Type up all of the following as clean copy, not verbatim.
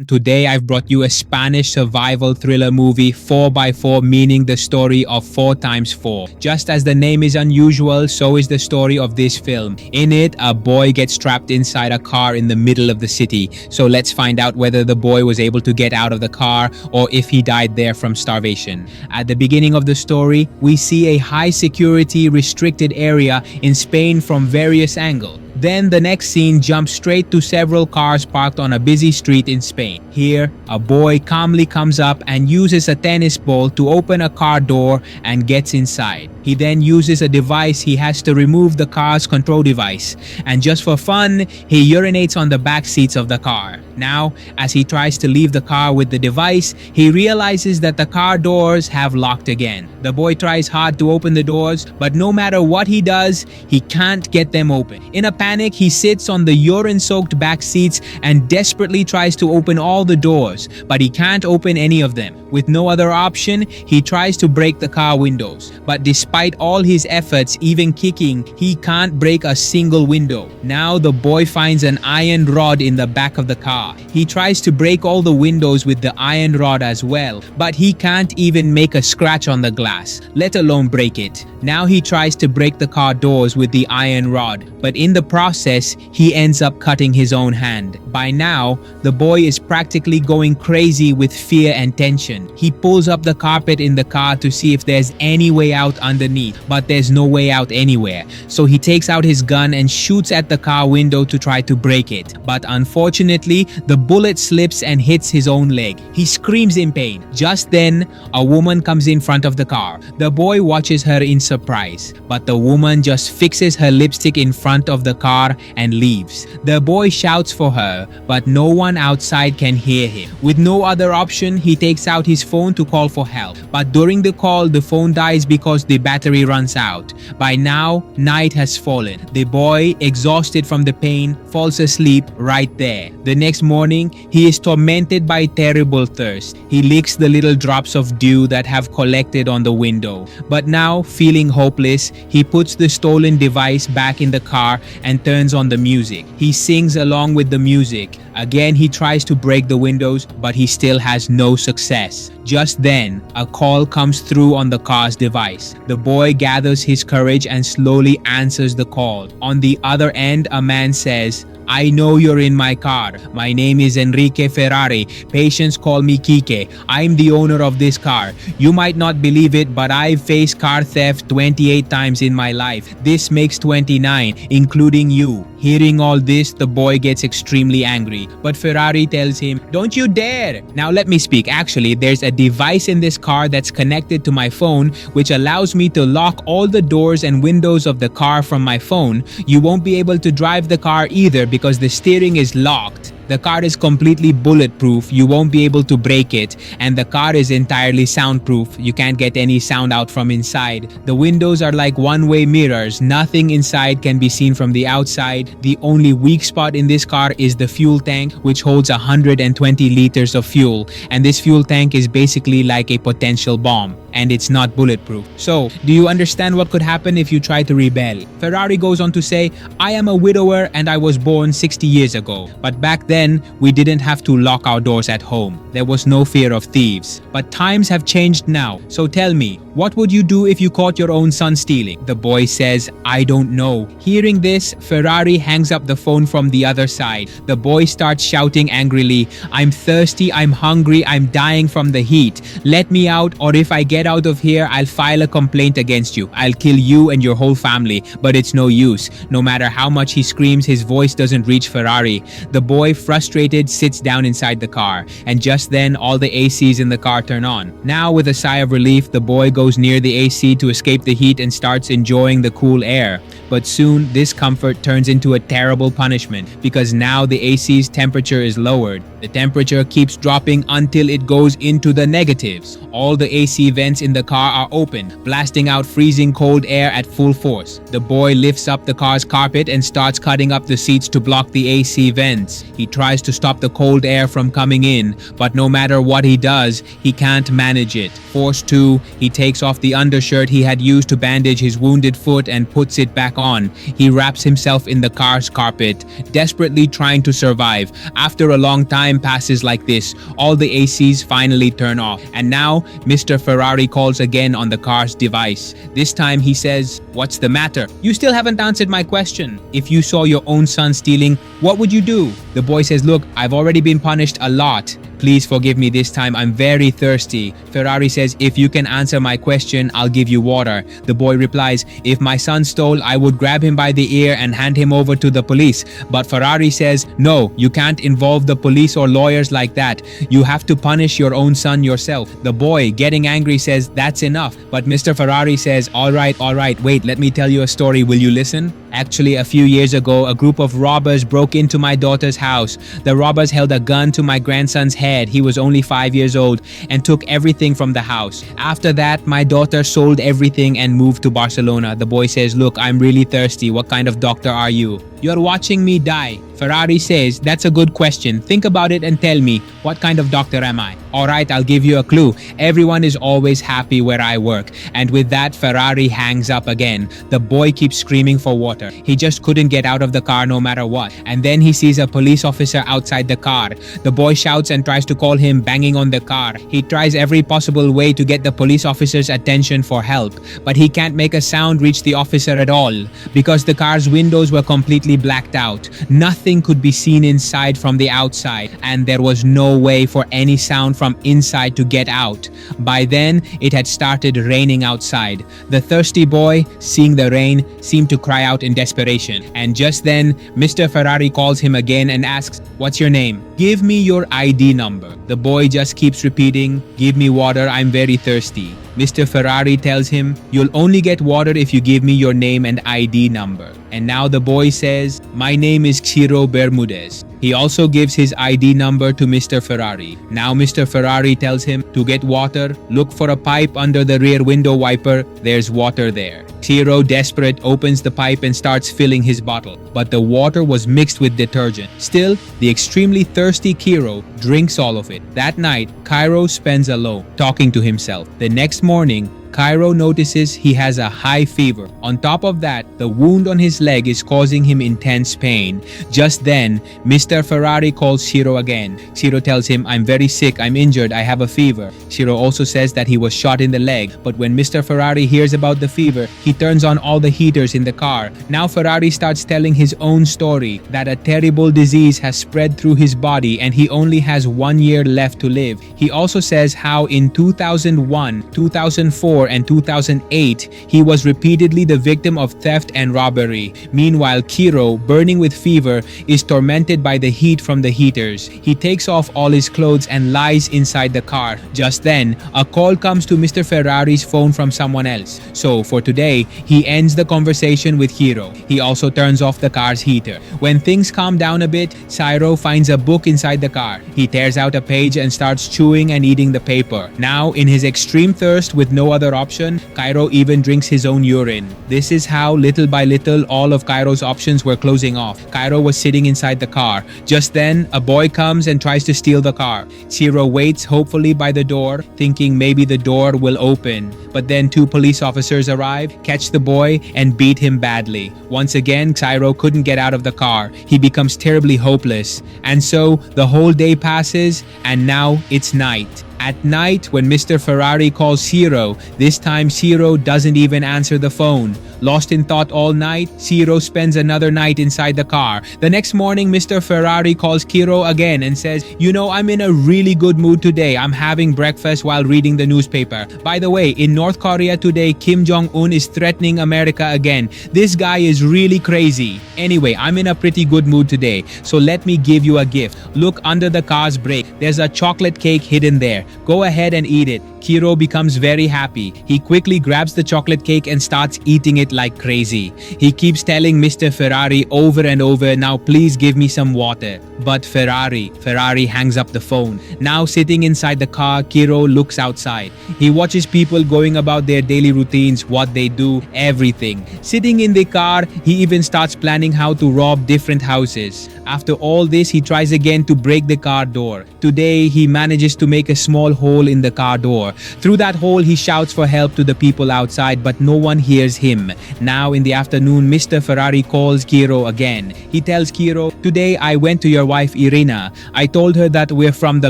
Today I've brought you a Spanish survival thriller movie 4x4, meaning the story of 4 times 4. Just as the name is unusual, so is the story of this film. In it, a boy gets trapped inside a car in the middle of the city. So let's find out whether the boy was able to get out of the car or if he died there from starvation. At the beginning of the story, we see a high security restricted area in Spain from various angles. Then the next scene jumps straight to several cars parked on a busy street in Spain. Here, a boy calmly comes up and uses a tennis ball to open a car door and gets inside. He then uses a device he has to remove the car's control device. And just for fun, he urinates on the back seats of the car. Now, as he tries to leave the car with the device, he realizes that the car doors have locked again. The boy tries hard to open the doors, but no matter what he does, he can't get them open. In a panic, he sits on the urine-soaked back seats and desperately tries to open all the doors, but he can't open any of them. With no other option, he tries to break the car windows. But despite all his efforts, even kicking, he can't break a single window. Now the boy finds an iron rod in the back of the car. He tries to break all the windows with the iron rod as well, but he can't even make a scratch on the glass, let alone break it. Now he tries to break the car doors with the iron rod, but in the process, he ends up cutting his own hand. By now, the boy is practically going crazy with fear and tension. He pulls up the carpet in the car to see if there's any way out underneath, but there's no way out anywhere. So he takes out his gun and shoots at the car window to try to break it. But unfortunately, the bullet slips and hits his own leg. He screams in pain. Just then, a woman comes in front of the car. The boy watches her in surprise, but the woman just fixes her lipstick in front of the car and leaves. The boy shouts for her, but no one outside can hear him. With no other option, he takes out his phone to call for help. But during the call, the phone dies because the battery runs out. By now, night has fallen. The boy, exhausted from the pain, falls asleep right there. The next morning, he is tormented by terrible thirst. He licks the little drops of dew that have collected on the window. But now, feeling hopeless, he puts the stolen device back in the car and turns on the music. He sings along with the music. Again, he tries to break the windows, but he still has no success. Just then, a call comes through on the car's device. The boy gathers his courage and slowly answers the call. On the other end, a man says, "I know you're in my car. My name is Enrique Ferrari. Patients call me Kike. I'm the owner of this car. You might not believe it, but I've faced car theft 28 times in my life. This makes 29, including you." Hearing all this, the boy gets extremely angry. But Ferrari tells him, "Don't you dare!" Now let me speak. Actually, there's a device in this car that's connected to my phone, which allows me to lock all the doors and windows of the car from my phone. You won't be able to drive the car either because the steering is locked. The car is completely bulletproof, you won't be able to break it, and the car is entirely soundproof, you can't get any sound out from inside. The windows are like one-way mirrors, nothing inside can be seen from the outside. The only weak spot in this car is the fuel tank, which holds 120 liters of fuel, and this fuel tank is basically like a potential bomb, and it's not bulletproof. So, do you understand what could happen if you try to rebel? Ferrari goes on to say, "I am a widower and I was born 60 years ago, but back then, we didn't have to lock our doors at home. There was no fear of thieves. But times have changed now. So tell me, what would you do if you caught your own son stealing?" The boy says, "I don't know." Hearing this, Ferrari hangs up the phone from the other side. The boy starts shouting angrily, "I'm thirsty, I'm hungry, I'm dying from the heat. Let me out, or if I get out of here, I'll file a complaint against you. I'll kill you and your whole family." But it's no use. No matter how much he screams, his voice doesn't reach Ferrari. The boy, frustrated, sits down inside the car, and just then all the ACs in the car turn on. Now, with a sigh of relief, the boy goes near the AC to escape the heat and starts enjoying the cool air. But soon, this comfort turns into a terrible punishment because now the AC's temperature is lowered. The temperature keeps dropping until it goes into the negatives. All the AC vents in the car are open, blasting out freezing cold air at full force. The boy lifts up the car's carpet and starts cutting up the seats to block the AC vents. He tries to stop the cold air from coming in, but no matter what he does, he can't manage it. Forced to, he takes off the undershirt he had used to bandage his wounded foot and puts it back on, he wraps himself in the car's carpet, desperately trying to survive. After a long time passes like this, all the ACs finally turn off. And now, Mr. Ferrari calls again on the car's device. This time he says, "What's the matter? You still haven't answered my question. If you saw your own son stealing, what would you do?" The boy says, "Look, I've already been punished a lot. Please forgive me this time, I'm very thirsty." Ferrari says, "If you can answer my question, I'll give you water." The boy replies, "If my son stole, I would grab him by the ear and hand him over to the police." But Ferrari says, "No, you can't involve the police or lawyers like that. You have to punish your own son yourself." The boy, getting angry, says, "That's enough." But Mr. Ferrari says, all right, wait, let me tell you a story. Will you listen?" Actually, a few years ago, a group of robbers broke into my daughter's house. The robbers held a gun to my grandson's head. He was only 5 years old, and took everything from the house. After that, my daughter sold everything and moved to Barcelona. The boy says, "Look, I'm really thirsty. What kind of doctor are you?" "You're watching me die." Ferrari says, "That's a good question. Think about it and tell me, what kind of doctor am I?" "Alright, I'll give you a clue. Everyone is always happy where I work." And with that, Ferrari hangs up again. The boy keeps screaming for water. He just couldn't get out of the car no matter what. And then he sees a police officer outside the car. The boy shouts and tries to call him, banging on the car. He tries every possible way to get the police officer's attention for help, but he can't make a sound reach the officer at all, because the car's windows were completely blacked out. Nothing could be seen inside from the outside, and there was no way for any sound from inside to get out. By then, it had started raining outside. The thirsty boy, seeing the rain, seemed to cry out in desperation. And just then, Mr. Ferrari calls him again and asks, "What's your name?" "Give me your ID number." The boy just keeps repeating, "Give me water, I'm very thirsty." Mr. Ferrari tells him, "You'll only get water if you give me your name and ID number." And now the boy says, "My name is Ciro Bermudez." He also gives his ID number to Mr. Ferrari. Now Mr. Ferrari tells him to get water, look for a pipe under the rear window wiper, there's water there. Ciro, desperate, opens the pipe and starts filling his bottle. But the water was mixed with detergent. Still, the extremely thirsty Ciro drinks all of it. That night, Cairo spends alone, talking to himself. The next morning, Cairo notices he has a high fever. On top of that, the wound on his leg is causing him intense pain. Just then, Mr. Ferrari calls Ciro again. Ciro tells him, "I'm very sick, I'm injured, I have a fever." Ciro also says that he was shot in the leg, but when Mr. Ferrari hears about the fever, he turns on all the heaters in the car. Now Ferrari starts telling his own story, that a terrible disease has spread through his body and he only has 1 year left to live. He also says how in 2001, 2004, and 2008, he was repeatedly the victim of theft and robbery. Meanwhile, Ciro, burning with fever, is tormented by the heat from the heaters. He takes off all his clothes and lies inside the car. Just then, a call comes to Mr. Ferrari's phone from someone else. So, for today, he ends the conversation with Ciro. He also turns off the car's heater. When things calm down a bit, Ciro finds a book inside the car. He tears out a page and starts chewing and eating the paper. Now, in his extreme thirst with no other option, Cairo even drinks his own urine. This is how, little by little, all of Cairo's options were closing off. Cairo was sitting inside the car. Just then, a boy comes and tries to steal the car. Ciro waits hopefully by the door, thinking maybe the door will open. But then 2 police officers arrive, catch the boy, and beat him badly. Once again, Cairo couldn't get out of the car. He becomes terribly hopeless. And so, the whole day passes, and now it's night. At night, when Mr. Ferrari calls Ciro, this time Ciro doesn't even answer the phone. Lost in thought all night, Ciro spends another night inside the car. The next morning, Mr. Ferrari calls Ciro again and says, "You know, I'm in a really good mood today. I'm having breakfast while reading the newspaper. By the way, in North Korea today, Kim Jong-un is threatening America again. This guy is really crazy. Anyway, I'm in a pretty good mood today, so let me give you a gift. Look under the car's brake. There's a chocolate cake hidden there. Go ahead and eat it." Ciro becomes very happy. He quickly grabs the chocolate cake and starts eating it like crazy. He keeps telling Mr. Ferrari over and over, "Now please give me some water." But Ferrari hangs up the phone. Now sitting inside the car, Ciro looks outside. He watches people going about their daily routines, what they do, everything. Sitting in the car, he even starts planning how to rob different houses. After all this, he tries again to break the car door. Today, he manages to make a small hole in the car door. door. Through that hole, he shouts for help to the people outside, but no one hears him. Now in the afternoon, Mr. Ferrari calls Kiro again. He tells Kiro, "Today I went to your wife Irina. I told her that we're from the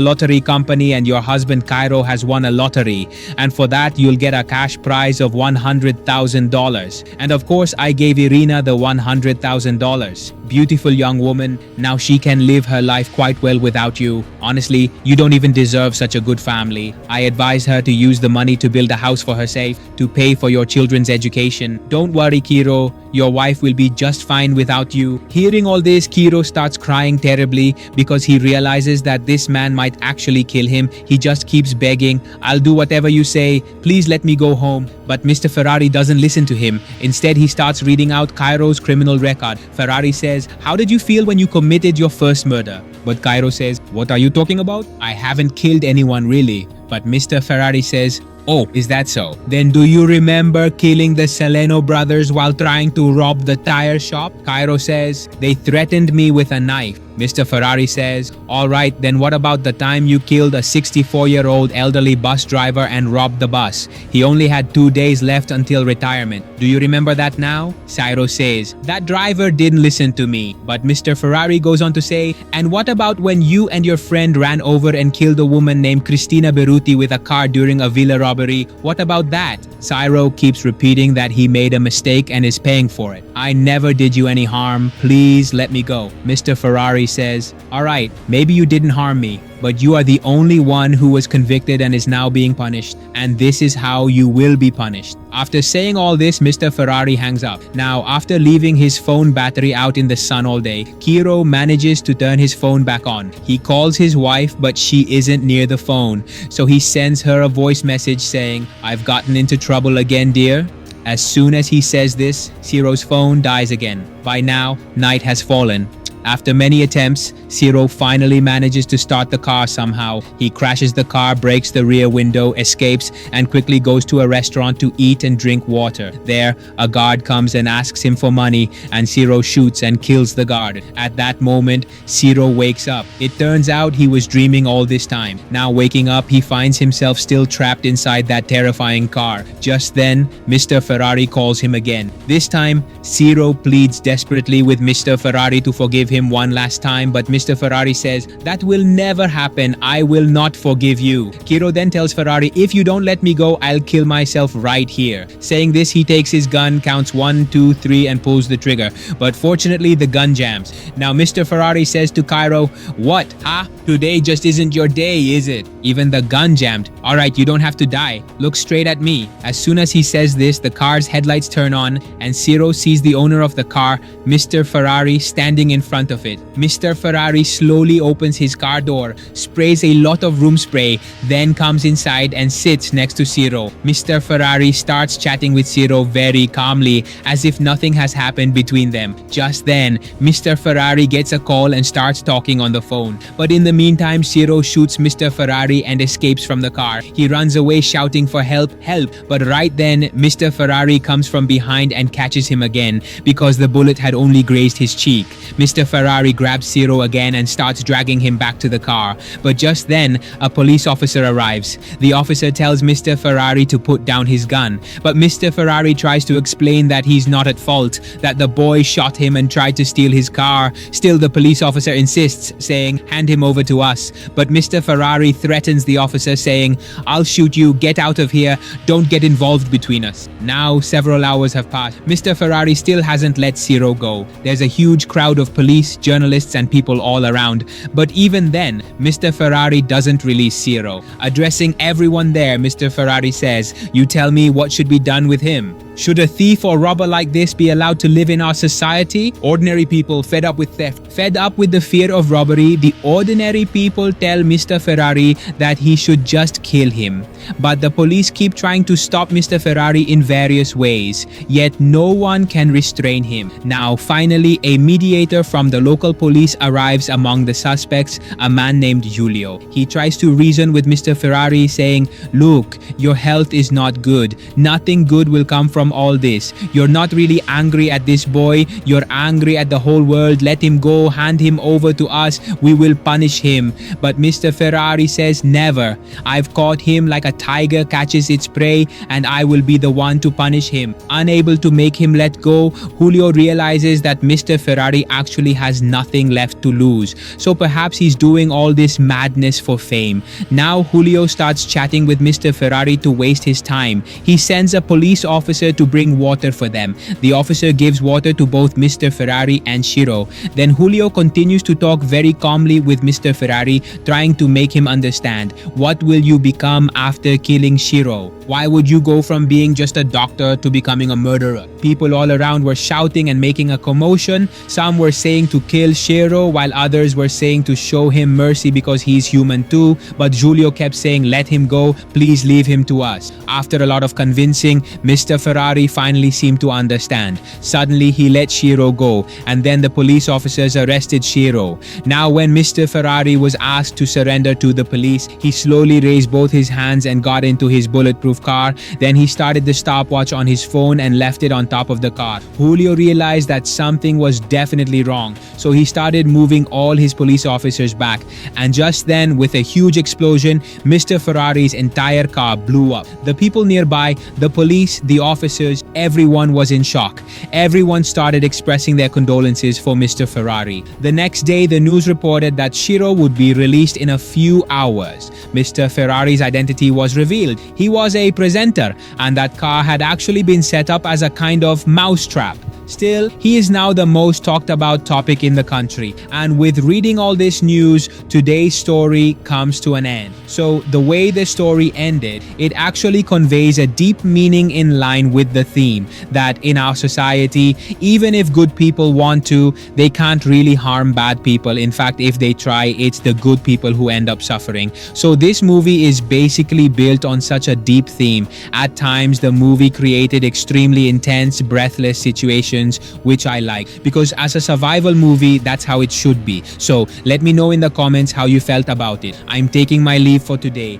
lottery company and your husband Cairo has won a lottery. And for that, you'll get a cash prize of $100,000. And of course, I gave Irina the $100,000. Beautiful young woman. Now she can live her life quite well without you. Honestly, you don't even deserve such a good family. I advise her to use the money to build a house for herself, to pay for your children's education. Don't worry, Kiro. Your wife will be just fine without you." Hearing all this, Kiro starts crying terribly because he realizes that this man might actually kill him. He just keeps begging, "I'll do whatever you say. Please let me go home." But Mr. Ferrari doesn't listen to him. Instead, he starts reading out Cairo's criminal record. Ferrari says, "How did you feel when you committed your first murder?" But Cairo says, "What are you talking about? I haven't killed anyone really." But Mr. Ferrari says, "Oh, is that so? Then do you remember killing the Seleno brothers while trying to rob the tire shop?" Cairo says, "They threatened me with a knife." Mr. Ferrari says, "All right, then what about the time you killed a 64-year-old elderly bus driver and robbed the bus? He only had 2 days left until retirement. Do you remember that now?" Cairo says, "That driver didn't listen to me." But Mr. Ferrari goes on to say, "And what about when you and your friend ran over and killed a woman named Cristina Beruti with a car during a villa robbery? What about that?" Cairo keeps repeating that he made a mistake and is paying for it. "I never did you any harm. Please let me go." Mr. Ferrari says, "All right, maybe you didn't harm me, but you are the only one who was convicted and is now being punished, and this is how you will be punished." After saying all this, Mr. Ferrari hangs up. Now, after leaving his phone battery out in the sun all day, Kiro manages to turn his phone back on. He calls his wife, but she isn't near the phone, so he sends her a voice message saying, "I've gotten into trouble again, dear." As soon as he says this, Ciro's phone dies again. By now, night has fallen. After many attempts, Ciro finally manages to start the car somehow. He crashes the car, breaks the rear window, escapes, and quickly goes to a restaurant to eat and drink water. There, a guard comes and asks him for money, and Ciro shoots and kills the guard. At that moment, Ciro wakes up. It turns out he was dreaming all this time. Now waking up, he finds himself still trapped inside that terrifying car. Just then, Mr. Ferrari calls him again. This time, Ciro pleads desperately with Mr. Ferrari to forgive him one last time, but Mr. Ferrari says, "That will never happen. I will not forgive you." Kiro then tells Ferrari, "If you don't let me go, I'll kill myself right here." Saying this, he takes his gun, counts 1, 2, 3, and pulls the trigger. But fortunately, the gun jams. Now Mr. Ferrari says to Cairo, "What? Huh? Today just isn't your day, is it? Even the gun jammed. Alright, you don't have to die. Look straight at me." As soon as he says this, the car's headlights turn on, and Ciro sees the owner of the car, Mr. Ferrari, standing in front of it. Mr. Ferrari slowly opens his car door, sprays a lot of room spray, then comes inside and sits next to Ciro. Mr. Ferrari starts chatting with Ciro very calmly, as if nothing has happened between them. Just then, Mr. Ferrari gets a call and starts talking on the phone. But in the meantime, Ciro shoots Mr. Ferrari and escapes from the car. He runs away shouting for help, help. But right then, Mr. Ferrari comes from behind and catches him again because the bullet had only grazed his cheek. Mr. Ferrari grabs Ciro again and starts dragging him back to the car. But just then, a police officer arrives. The officer tells Mr. Ferrari to put down his gun. But Mr. Ferrari tries to explain that he's not at fault, that the boy shot him and tried to steal his car. Still, the police officer insists, saying, "Hand him over to us." But Mr. Ferrari threatens the officer, saying, "I'll shoot you, get out of here, don't get involved between us." Now, several hours have passed. Mr. Ferrari still hasn't let Ciro go. There's a huge crowd of police, journalists, and people all around. But even then, Mr. Ferrari doesn't release Ciro. Addressing everyone there, Mr. Ferrari says, "You tell me what should be done with him. Should a thief or robber like this be allowed to live in our society?" Ordinary people fed up with theft, fed up with the fear of robbery, the ordinary people tell Mr. Ferrari that he should just kill him. But the police keep trying to stop Mr. Ferrari in various ways, yet no one can restrain him. Now, finally, a mediator from the local police arrives among the suspects, a man named Giulio. He tries to reason with Mr. Ferrari, saying, "Look, your health is not good. Nothing good will come from from all this. You're not really angry at this boy, you're angry at the whole world. Let him go, hand him over to us, we will punish him. But Mr. Ferrari says never. I've caught him like a tiger catches its prey, and I will be the one to punish him. Unable to make him let go, Julio realizes that Mr. Ferrari actually has nothing left to lose. So perhaps he's doing all this madness for fame. Now Julio starts chatting with Mr. Ferrari to waste his time. He sends a police officer to bring water for them. The officer gives water to both Mr. Ferrari and Shiro. Then Julio continues to talk very calmly with Mr. Ferrari, trying to make him understand. What will you become after killing Shiro? Why would you go from being just a doctor to becoming a murderer? People all around were shouting and making a commotion. Some were saying to kill Shiro, while others were saying to show him mercy because he's human too. But Julio kept saying, let him go, please leave him to us. After a lot of convincing, Mr. Ferrari finally seemed to understand. Suddenly he let Shiro go, and then the police officers arrested Shiro. Now when Mr. Ferrari was asked to surrender to the police, he slowly raised both his hands and got into his bulletproof car. Then he started the stopwatch on his phone and left it on top of the car. Julio realized that something was definitely wrong, so he started moving all his police officers back. And just then, with a huge explosion, Mr. Ferrari's entire car blew up. The people nearby, the police, the officers, everyone was in shock. Everyone started expressing their condolences for Mr. Ferrari. The next day, the news reported that Shiro would be released in a few hours. Mr. Ferrari's identity was revealed. He was a presenter, and that car had actually been set up as a kind of mousetrap. Still, he is now the most talked about topic in the country. And with reading all this news, today's story comes to an end. So the way the story ended, it actually conveys a deep meaning in line with the theme that in our society, even if good people want to, they can't really harm bad people. In fact, if they try, it's the good people who end up suffering. So this movie is basically built on such a deep theme. At times, the movie created extremely intense, breathless situations, which I like, because as a survival movie, that's how it should be. So let me know in the comments how you felt about it. I'm taking my leave for today.